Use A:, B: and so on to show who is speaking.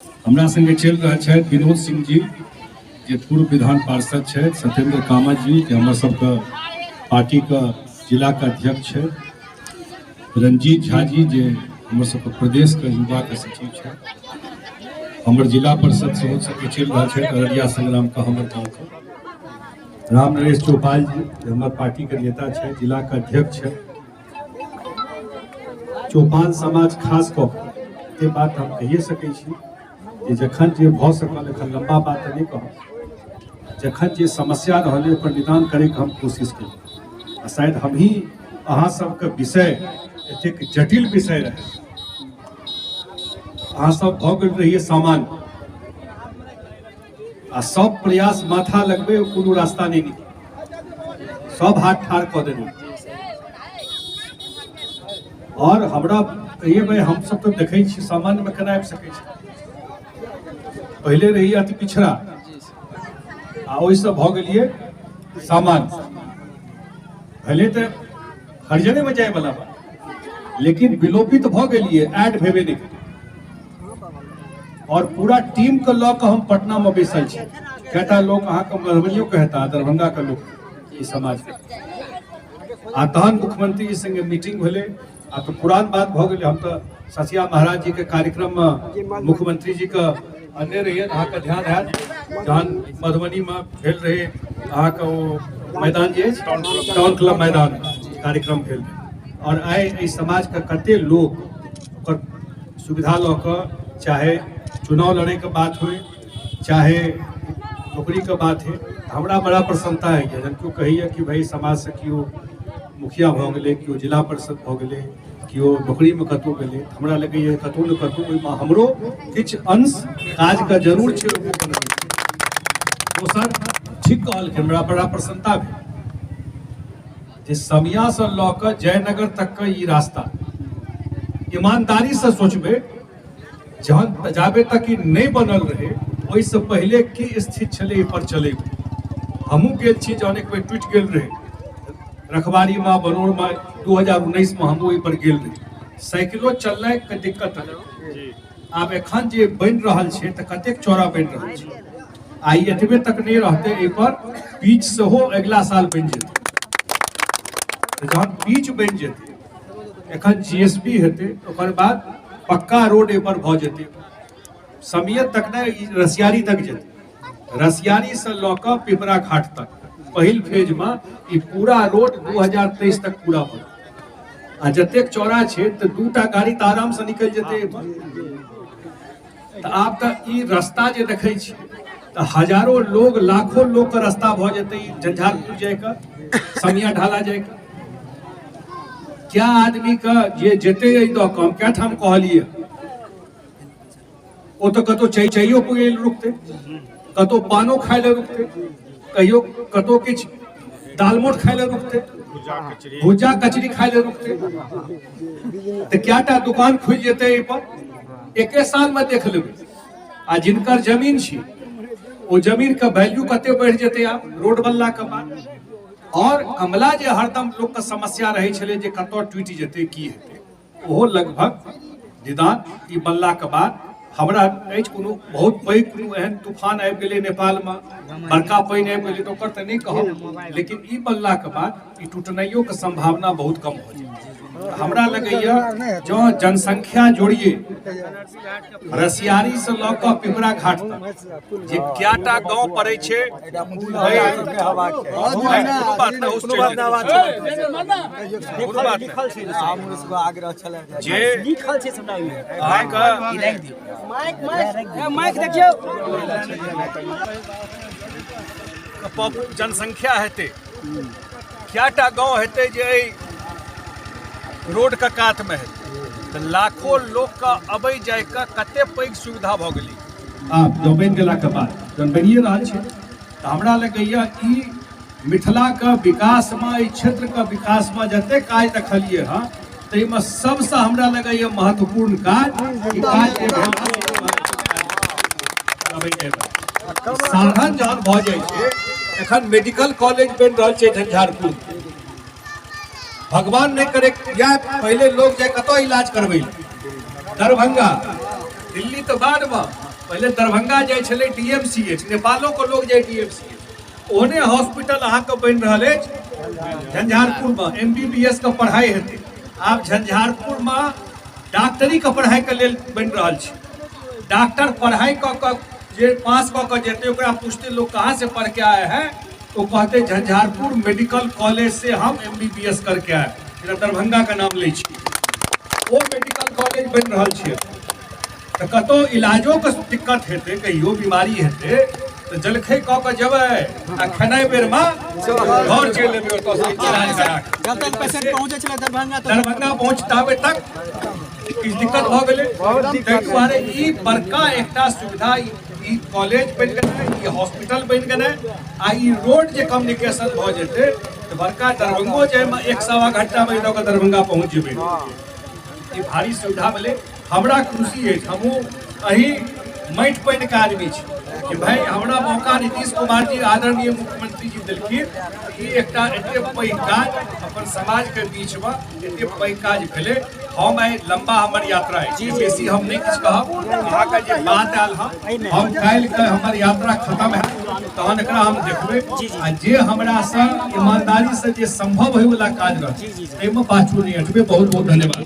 A: हमरा संगे चल रहा है विनोद सिंह जी जे पूर्व विधान पार्षद है, सत्येंद्र कामत जी जे हमर सबके पार्टी का जिला का अध्यक्ष है, रंजीत झा जी जे हमर सबके प्रदेश के युवा के सचिव है, हमर जिला परिषद सेहो सबके चल रहा है अररिया संग्राम का हमर गाँव का राम नरेश चौपाल जी जे हमर पार्टी के नेता है, जिला का अध्यक्ष है। चौपाल समाज खास कऽ बात हम कहिए सकै छी जे जखन जे भऽ सकल, एखन लंबा बात नहीं कहब, जखन जे समस्या रहलै ओकर निदान करे के हम कोशिश केलियै। शायद हम ही अहाँ सबके विषय एतेक जटिल विषय रहे, अहाँ सब भऽ गेल रहिए सामान्य आ सब प्रयास माथा लगबे कोनो रास्ता नहीं निकल, सब हाथ ठाड़ कऽ देने। और हमरा कहिए भाई हम सब तो देखे सामान्य में केना आबि सकै छी, पहले रही अति पिछड़ा आ ओहिसँ भऽ गेलिए सामान्य, भले तो हर जगह में जाए वाला बा, लेकिन विलोपित भऽ गेलिए, ऐड भेबे नहीं। और पूरा टीम के लऽ कऽ हम पटना में बैसल छी, कहता लोग अहाँ के मधुबनियो कहता, दरभंगा के लोग ई समाज के। आ तहन मुख्यमंत्री जी संगे मीटिंग भेले, आ तो पुरान बात भऽ गेलै। हम तो ससिया महाराज जी के कार्यक्रम में मुख्यमंत्री जी का अन्य रहिए, अहाँ के ध्यान है जहन मधुबनी में भेल रहे अहाँ के वो मैदान जे टाउन क्लब मैदान कार्यक्रम भेल रहे। और आइ एहि समाज के कते लोग ओकर सुविधा लऽ कऽ, चाहे चुनाव लड़े के बात हो, चाहे नौकरी के बात है, हमरा बड़ा प्रसन्नता है जन केओ कहैया कि भाई समाज से केओ मुखिया भऽ गेलै, केओ जिला परिषद भऽ गेलै, केओ नौकरी में कतौ गेलै। हमरा लगैए कतौ न कतौ ओहिमे हमरो किछु अंश काज का जरूर छै। दोसर ठीक कहलखिन, हमरा बड़ा प्रसन्नता भेल जे समिया से लऽ कऽ जयनगर तक के ई रास्ता ईमानदारी से सोचबे, जहन जाबे तक ई नहीं बनल रहे ओहिसँ पहले की स्थिति छलै पर चले। हमहूँ गेल छी, जहन एक बेर टूटि गेल रहे रखबारी में बनोर में 2019 में हम ओहि पर गेल रही, साइकिलो चलना के दिक्कत है। आब एखन जे बन रहा है तो कतेक चौड़ा बन रहा है, आई एतबे तक नहीं रहते, एहि पर पीच सेहो अगला साल बन जेतै। जहन पीच बन जेतै, एखन जीएसपी हेतै, ओकर बाद पक्का रोड एहि पर भऽ जेतै, समियत तक नहीं रसियारी तक जेतै, रसियारी से लऽ कऽ पिपरा घाट तक पहिल फेज में ई पूरा रोड 2023 तक पूरा हो। आ जतेक चौड़ा है तो 2टा गाड़ी तो आराम से निकल जेते। तो आब तो ई रास्ता जे देखे छी तो हजारों लोग, लाखों लोग का रास्ता भ जेते, झंझारपुर जाए का, समिया ढाला जाए का। क्या आदमी का जे जेते दऽ कऽ हम क्या ठाम कहलिए, ओ तो कतौ चाहियो पुगे रुकते, कतौ पानो खाए ले रुकते, कहियो कतौ किछ दालमोट खाए ले रुकते, भुजा कचरी खाए ले रुकते। तो क्या टा दुकान खुल जेते एहि पर एके साल में देख लेबै। आ जिनकर जमीन छी ओ जमीन का वैल्यू कते बढ़ जेते आब रोड बनला के बाद। और अमला जे हरदम लोग का समस्या रहे छले जे कतौ टूटि जेते की हेते, ओहो लगभग निदान ई बनला के बाद हमरा कोनो बहुत पैघ कोनो एहन तूफान आबि गेलै नेपाल में, बड़का पानि आबि गेलै तो ओकर तऽ नहीं कहब, लेकिन ई बनला के बाद ई टूटनाइयो के संभावना बहुत कम हो जाए। हमरा लगैया जो जनसंख्या जोड़िए रसियारी से लऽ कऽ पिपरा घाट तक जे क्याटा गांव पड़े छै, जनसंख्या हेते क्याटा गांव हेते जे रोड का कात में है, तो लाखों लोग का अबै जाए का कते पैघ सुविधा भ गेलै। आप जो बनि गेला के बाद जन बनिए रहल छै, तो हमरा लगैया ई मिथिला का विकास में, ई क्षेत्र का विकास में जते काज देखलिए हाँ, तो में सबसे हमरा लगैया महत्वपूर्ण काज ई काज साधन जहन भ जाए छै। एखन मेडिकल कॉलेज बनि रहल छै झंझारपुर, भगवान नहीं करे या पहले लोग जाए कतो इलाज करवे, दरभंगा दिल्ली तो बाद में पहले दरभंगा जाए छले DMCH, नेपालों को लोग जाए DMCH, ओने हॉस्पिटल अहाँ के बन रहा है झंझारपुर में MBBS का पढ़ाई हेतु। आप झंझारपुर में डॉक्टरी का पढ़ाई के लिए बन रहा है। डॉक्टर पढ़ाई जे पास क जेते ओकरा पूछते लोग कहाँ से पढ़ के आए हैं, तो कहते झंझारपुर मेडिकल कॉलेज से हम MBBS करके आए, दरभंगा का नाम ले छी। वो मेडिकल कॉलेज बन रहा है, तो कतो इलाजों के दिक्कत हेते, कहियो बीमारी हेते, तो जलखै क के जेबै आ खेनाइ बेर में घर चलि लेबै, ओतऽ से इलाज करा के।
B: जब तक पेशेंट पहुंचे छले
A: दरभंगा पहुंचताबे तक किछु दिक्कत भ गेलै। ताहि दुआरे ई बड़का एकटा सुविधा ई कॉलेज बनि गेलै, ई हॉस्पिटल बनि गेलै, आ ई रोड जे कम्युनिकेशन भ जेतै तो बड़का दरभंगो जाइमे 1-1.25 घंटा में लऽ कऽ दरभंगा पहुँच जेबै। ई भारी सुविधा मिले, हमरा खुशी है। हमहूँ अही माटि पानि के आदमी छी कि भाई हमरा मौका नीतीश कुमार जी आदरणीय मुख्यमंत्री जी दिलखिन, ई एकटा एते पैघ काज अपन समाज के बीच में एते पैघ काज भेले। हम आई लंबा हमर यात्रा है, बेसी हम नहीं किछु कहब। अहाँ के जे बात आयल हम काल्हि के हमर यात्रा खत्म है तहन एकरा हम देखबै, आ जे हमरा से ईमानदारी से जे संभव होय वाला काज रहत एहिमे पाछू नहीं हटबै। बहुत बहुत धन्यवाद।